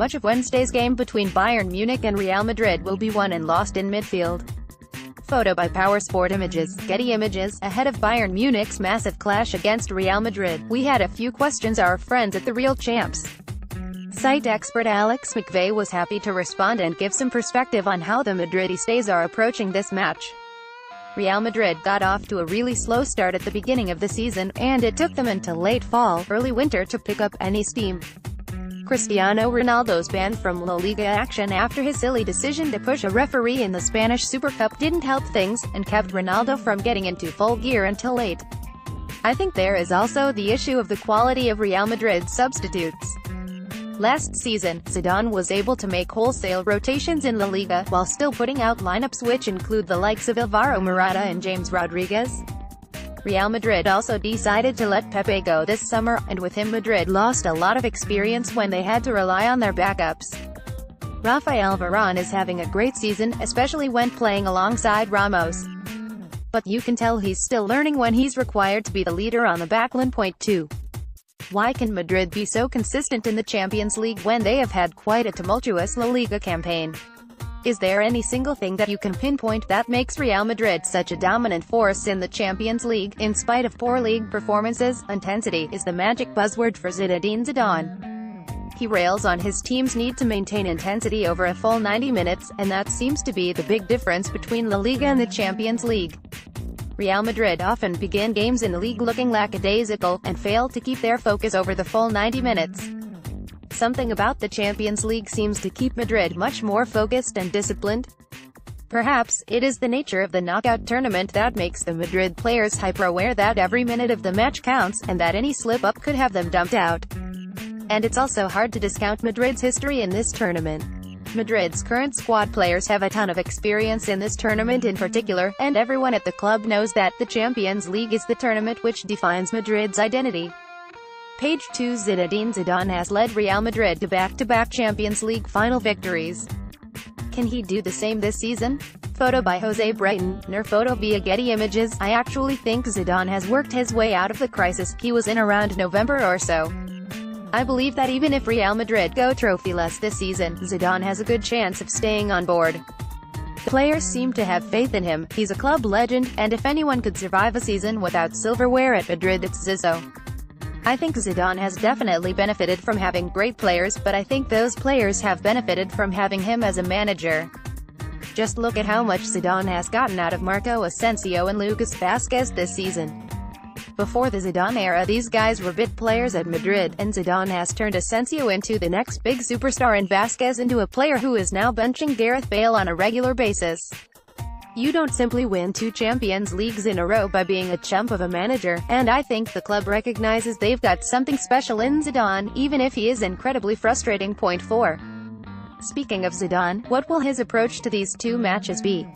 Much of Wednesday's game between Bayern Munich and Real Madrid will be won and lost in midfield. Photo by Powersport Images, Getty Images. Ahead of Bayern Munich's massive clash against Real Madrid, we had a few questions. Our friends at the Real Champs site expert Alex McVey was happy to respond and give some perspective on how the Madridistes are approaching this match. Real Madrid got off to a really slow start at the beginning of the season, and it took them until late fall, early winter to pick up any steam. Cristiano Ronaldo's banned from La Liga action after his silly decision to push a referee in the Spanish Super Cup didn't help things, and kept Ronaldo from getting into full gear until late. I think there is also the issue of the quality of Real Madrid's substitutes. Last season, Zidane was able to make wholesale rotations in La Liga, while still putting out lineups which include the likes of Alvaro Morata and James Rodriguez. Real Madrid also decided to let Pepe go this summer, and with him Madrid lost a lot of experience when they had to rely on their backups. Rafael Varane is having a great season, especially when playing alongside Ramos. But you can tell he's still learning when he's required to be the leader on the backline. Point 2. Why can Madrid be so consistent in the Champions League when they have had quite a tumultuous La Liga campaign? Is there any single thing that you can pinpoint that makes Real Madrid such a dominant force in the Champions League? In spite of poor league performances, intensity is the magic buzzword for Zinedine Zidane. He rails on his team's need to maintain intensity over a full 90 minutes, and that seems to be the big difference between La Liga and the Champions League. Real Madrid often begin games in the league looking lackadaisical, and fail to keep their focus over the full 90 minutes. Something about the Champions League seems to keep Madrid much more focused and disciplined. Perhaps it is the nature of the knockout tournament that makes the Madrid players hyper-aware that every minute of the match counts, and that any slip-up could have them dumped out. And it's also hard to discount Madrid's history in this tournament. Madrid's current squad players have a ton of experience in this tournament in particular, and everyone at the club knows that the Champions League is the tournament which defines Madrid's identity. Page 2. Zinedine Zidane has led Real Madrid to back-to-back Champions League final victories. Can he do the same this season? Photo by Jose Brayton, photo via Getty Images. I actually think Zidane has worked his way out of the crisis he was in around November or so. I believe that even if Real Madrid go trophyless this season, Zidane has a good chance of staying on board. The players seem to have faith in him. He's a club legend, and if anyone could survive a season without silverware at Madrid, it's Zizou. I think Zidane has definitely benefited from having great players, but I think those players have benefited from having him as a manager. Just look at how much Zidane has gotten out of Marco Asensio and Lucas Vázquez this season. Before the Zidane era, these guys were bit players at Madrid, and Zidane has turned Asensio into the next big superstar and Vázquez into a player who is now benching Gareth Bale on a regular basis. You don't simply win 2 Champions Leagues in a row by being a chump of a manager, and I think the club recognizes they've got something special in Zidane, even if he is incredibly frustrating. Point 4. Speaking of Zidane, what will his approach to these 2 matches be?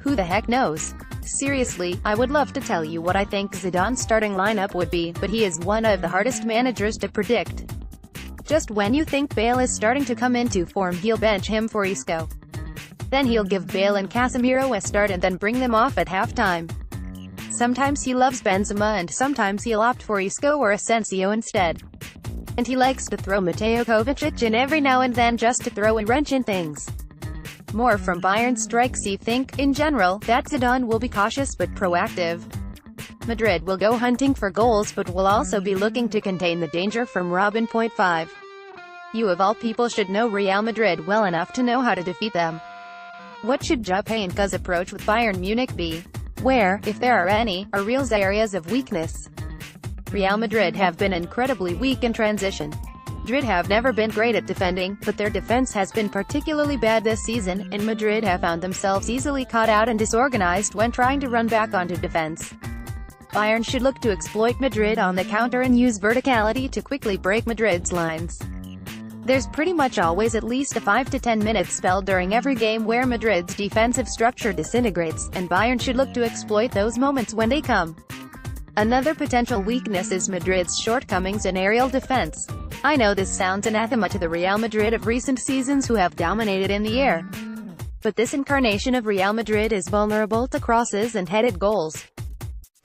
Who the heck knows? Seriously, I would love to tell you what I think Zidane's starting lineup would be, but he is one of the hardest managers to predict. Just when you think Bale is starting to come into form, he'll bench him for Isco. Then he'll give Bale and Casemiro a start and then bring them off at halftime. Sometimes he loves Benzema and sometimes he'll opt for Isco or Asensio instead. And he likes to throw Mateo Kovacic in every now and then just to throw a wrench in things. More from Bayern strikes. I think, in general, that Zidane will be cautious but proactive. Madrid will go hunting for goals but will also be looking to contain the danger from Robin. Point 5. You of all people should know Real Madrid well enough to know how to defeat them. What should Jupp Heynckes' approach with Bayern Munich be? Where, if there are any, are Real's areas of weakness? Real Madrid have been incredibly weak in transition. Madrid have never been great at defending, but their defense has been particularly bad this season, and Madrid have found themselves easily caught out and disorganized when trying to run back onto defense. Bayern should look to exploit Madrid on the counter and use verticality to quickly break Madrid's lines. There's pretty much always at least a 5 to 10 minute spell during every game where Madrid's defensive structure disintegrates, and Bayern should look to exploit those moments when they come. Another potential weakness is Madrid's shortcomings in aerial defense. I know this sounds anathema to the Real Madrid of recent seasons who have dominated in the air. But this incarnation of Real Madrid is vulnerable to crosses and headed goals.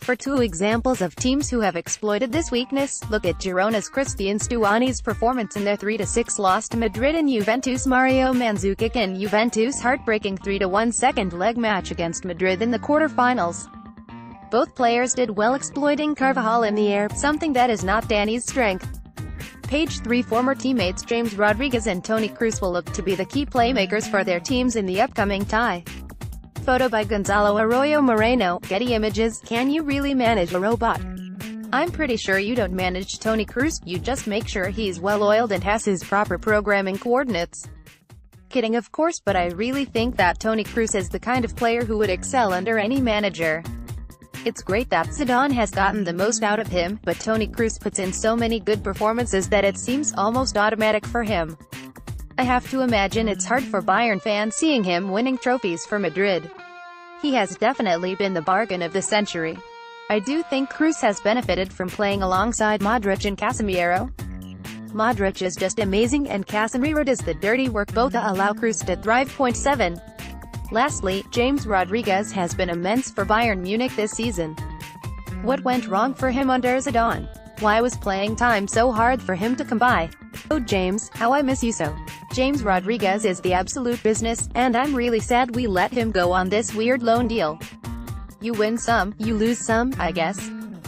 For two examples of teams who have exploited this weakness, look at Girona's Christian Stuani's performance in their 3-6 loss to Madrid and Juventus' Mario Mandzukic in Juventus' heartbreaking 3-1 second-leg match against Madrid in the quarter-finals. Both players did well exploiting Carvajal in the air, something that is not Dani's strength. Page 3. Former teammates James Rodriguez and Toni Kroos will look to be the key playmakers for their teams in the upcoming tie. Photo by Gonzalo Arroyo Moreno, Getty Images. Can you really manage a robot? I'm pretty sure you don't manage Toni Kroos, you just make sure he's well-oiled and has his proper programming coordinates. Kidding of course, but I really think that Toni Kroos is the kind of player who would excel under any manager. It's great that Zidane has gotten the most out of him, but Toni Kroos puts in so many good performances that it seems almost automatic for him. I have to imagine it's hard for Bayern fans seeing him winning trophies for Madrid. He has definitely been the bargain of the century. I do think Kroos has benefited from playing alongside Modric and Casemiro. Modric is just amazing and Casemiro does the dirty work, both allow Kroos to thrive. 7. Lastly, James Rodriguez has been immense for Bayern Munich this season. What went wrong for him under Zidane? Why was playing time so hard for him to come by? Oh James, how I miss you so. James Rodriguez is the absolute business, and I'm really sad we let him go on this weird loan deal. You win some, you lose some, I guess.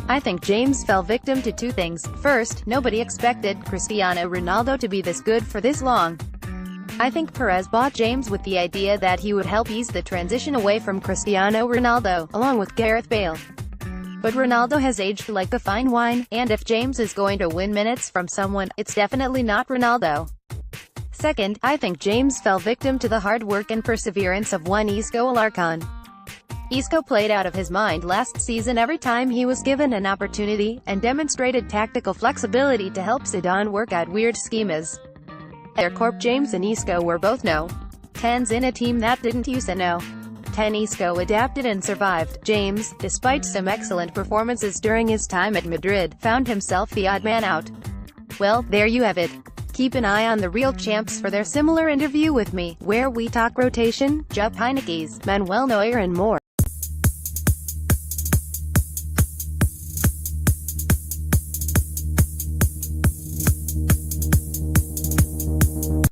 I think James fell victim to two things. First, nobody expected Cristiano Ronaldo to be this good for this long. I think Perez bought James with the idea that he would help ease the transition away from Cristiano Ronaldo, along with Gareth Bale. But Ronaldo has aged like a fine wine, and if James is going to win minutes from someone, it's definitely not Ronaldo. Second, I think James fell victim to the hard work and perseverance of one Isco Alarcon. Isco played out of his mind last season every time he was given an opportunity, and demonstrated tactical flexibility to help Zidane work out weird schemas. James and Isco were both no-10s in a team that didn't use a no-10. Isco adapted and survived. James, despite some excellent performances during his time at Madrid, found himself the odd man out. Well, there you have it. Keep an eye on the Real Champs for their similar interview with me, where we talk rotation, Jupp Heynckes, Manuel Neuer and more.